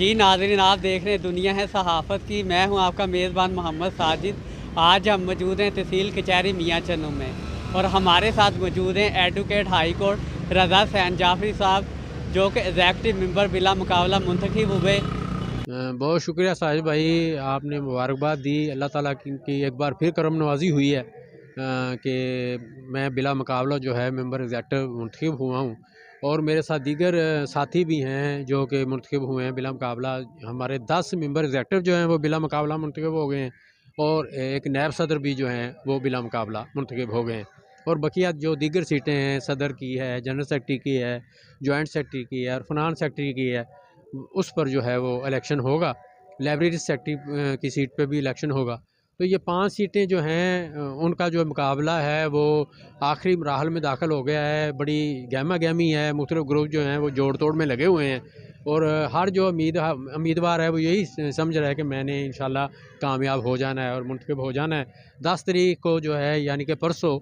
जी नाज़रीन, आप देख रहे हैं दुनिया है सहाफ़त की। मैं हूं आपका मेज़बान मोहम्मद साजिद। आज हम मौजूद हैं तहसील कचहरी मियाँ चन्नू में और हमारे साथ मौजूद हैं एडवोकेट हाई कोर्ट रज़ा सैन जाफरी साहब, जो कि एग्जेक्टिव मेंबर बिला मुकाबला मुंतखब हुए। बहुत शुक्रिया साहिब भाई, आपने मुबारकबाद दी। अल्लाह ताला की एक बार फिर करम नवाजी हुई है कि मैं बिला मुकाबला जो है मेंबर एग्जेक्टिव मुंतखब हुआ हूँ और मेरे साथ दीगर साथी भी हैं जो कि मुंतखब हुए हैं बिला मुकाबला। हमारे 10 मेंबर एग्जेक्टिव जो हैं वो बिला मुकाबला मुंतखब हो गए हैं और एक नायब सदर भी जो हैं वो बिला मुकाबला मुंतखब हो गए हैं। और बकिया जो दीगर सीटें हैं, सदर की है, जनरल सेक्रेटरी की है, जॉइंट सेक्रेटरी की है और फिनांस सेक्रेटरी की है, उस पर जो है वो इलेक्शन होगा। लाइब्रेरी सेक्रेटरी की सीट पे भी इलेक्शन होगा। तो ये 5 सीटें जो हैं उनका जो मुकाबला है वो आखिरी मराहल में दाखिल हो गया है। बड़ी गहमा गहमी है, मुख्तलिफ ग्रुप जो हैं वो जोड़ तोड़ में लगे हुए हैं और हर जो उम्मीदवार है वो यही समझ रहा है कि मैंने इंशाल्लाह कामयाब हो जाना है और मुंतखब हो जाना है। 10 तारीख को जो है यानी कि परसों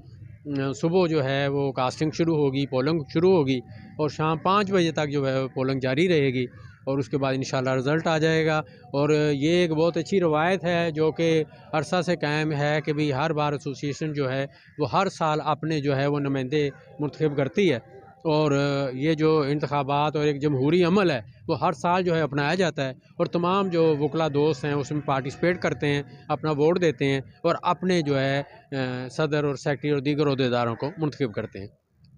सुबह जो है वो कास्टिंग शुरू होगी, पोलिंग शुरू होगी और शाम 5 बजे तक जो है पोलिंग जारी रहेगी और उसके बाद इंशाल्लाह रिज़ल्ट आ जाएगा। और ये एक बहुत अच्छी रवायत है जो कि अरसा से कायम है कि भाई हर बार एसोसिएशन जो है वो हर साल अपने जो है वो नुमाइंदे मुंतखब करती है और ये जो इंतखाबात और एक जमहूरी अमल है वो हर साल जो है अपनाया जाता है और तमाम जो वकला दोस्त हैं उसमें पार्टिसिपेट करते हैं, अपना वोट देते हैं और अपने जो है सदर और सेक्रेटरी और दीगर अहदेदारों को मुंतखब करते हैं।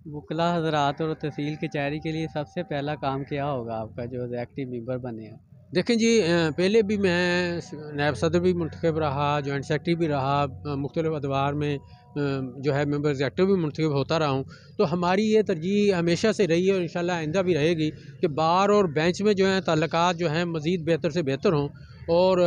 वकला हजरात और तहसील कचहरी के लिए सबसे पहला काम क्या होगा आपका, जो एग्जेक्टिव मेंबर बने हैं? देखें जी, पहले भी मैं नायब सदर भी मुंतखब रहा, जॉइंट सेक्रेटरी भी रहा, मुख्तलिफ अदवार में जो है मेंबर एग्जेक्टिव भी मुंतखब होता रहा हूँ। तो हमारी ये तरजीह हमेशा से रही है और इंशाल्लाह आइंदा भी रहेगी कि बार और बेंच में जो है ताल्लुकात जो हैं मज़ीद बेहतर से बेहतर हों और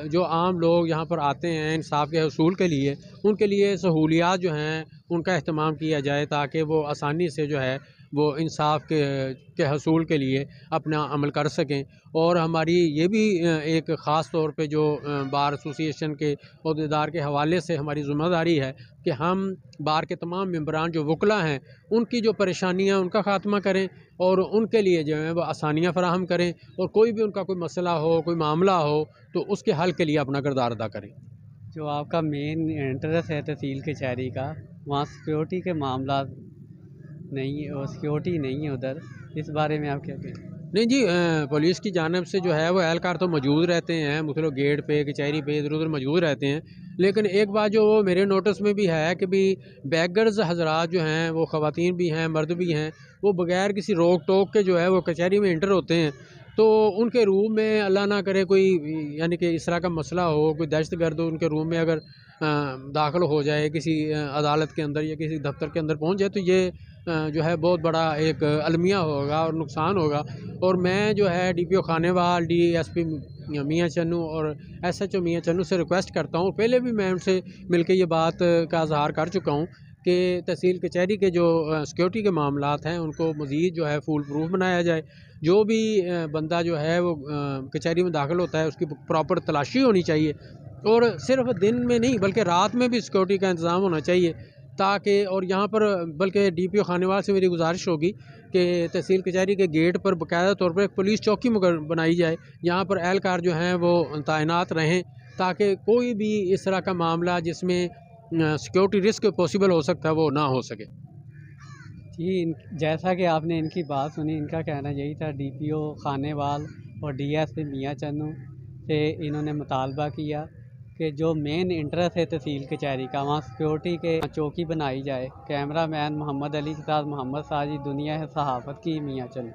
जो आम लोग यहाँ पर आते हैं इंसाफ के हसूल के लिए, उनके लिए सहूलियात जो हैं उनका अहतमाम किया जाए ताकि वो आसानी से जो है वो इंसाफ के हसूल के लिए अपना अमल कर सकें। और हमारी ये भी एक ख़ास तौर पे जो बार एसोसिएशन के अहदेदार के हवाले से हमारी ज़िम्मेदारी है कि हम बार के तमाम मेंबरान जो वकला हैं उनकी जो परेशानियाँ उनका ख़ात्मा करें और उनके लिए जो है वो आसानियाँ फ़राहम करें और कोई भी उनका कोई मसला हो, कोई मामला हो तो उसके हल के लिए अपना किरदार अदा करें। जो आपका मेन इंटरेस्ट है तहसील कचहरी का, वहाँ सिक्योरिटी के मामला नहीं है और सिक्योरिटी नहीं है उधर, इस बारे में आप क्या कहें? नहीं जी, पुलिस की जानिब से जो है वो एहलकार तो मौजूद रहते हैं, मतलब गेट पे कचहरी पे इधर उधर मौजूद रहते हैं। लेकिन एक बात जो वो मेरे नोटिस में भी है कि भी बैगर्स हजरात जो हैं वो ख़वातीन भी हैं, मर्द भी हैं, वो बग़ैर किसी रोक टोक के जो है वो कचहरी में इंटर होते हैं। तो उनके रूम में अल्लाह ना करे कोई यानी कि इस तरह का मसला हो, कोई दहशत गर्द उनके रूम में अगर दाखिल हो जाए किसी अदालत के अंदर या किसी दफ्तर के अंदर पहुंच जाए तो ये जो है बहुत बड़ा एक अलमिया होगा और नुकसान होगा। और मैं जो है DPO खानेवाल, DSP मियाँ चन्नू और SHO मियाँ चन्नू से रिक्वेस्ट करता हूँ, पहले भी मैं उनसे मिलकर ये बात का इज़हार कर चुका हूँ कि तहसील कचहरी के जो सिक्योरिटी के मामलात हैं उनको मज़ीद जो है फूल प्रूफ बनाया जाए। जो भी बंदा जो है वो कचहरी में दाखिल होता है उसकी प्रॉपर तलाशी होनी चाहिए और सिर्फ दिन में नहीं बल्कि रात में भी सिक्योरिटी का इंतज़ाम होना चाहिए ताकि। और यहाँ पर बल्कि DPO खानेवाल से मेरी गुजारिश होगी कि तहसील कचहरी के गेट पर बाकायदा तौर पर एक पुलिस चौकी बनाई जाए, यहाँ पर एहलकार जो हैं वो तैनात रहें ताकि कोई भी इस तरह का मामला जिसमें सिक्योरिटी रिस्क पॉसिबल हो सकता है वो ना हो सके। जी, जैसा कि आपने इनकी बात सुनी, इनका कहना यही था। DPO खानेवाल और DSP मियाँ चन्नू से इन्होंने मुतालबा किया कि जो मेन इंटरेस्ट है तहसील कचहरी का, वहाँ सिक्योरिटी के चौकी बनाई जाए। कैमरा मैन मोहम्मद अली के साथ मोहम्मद साजिद, दुनिया है सहाफ़त की, मियाँ चन्नू।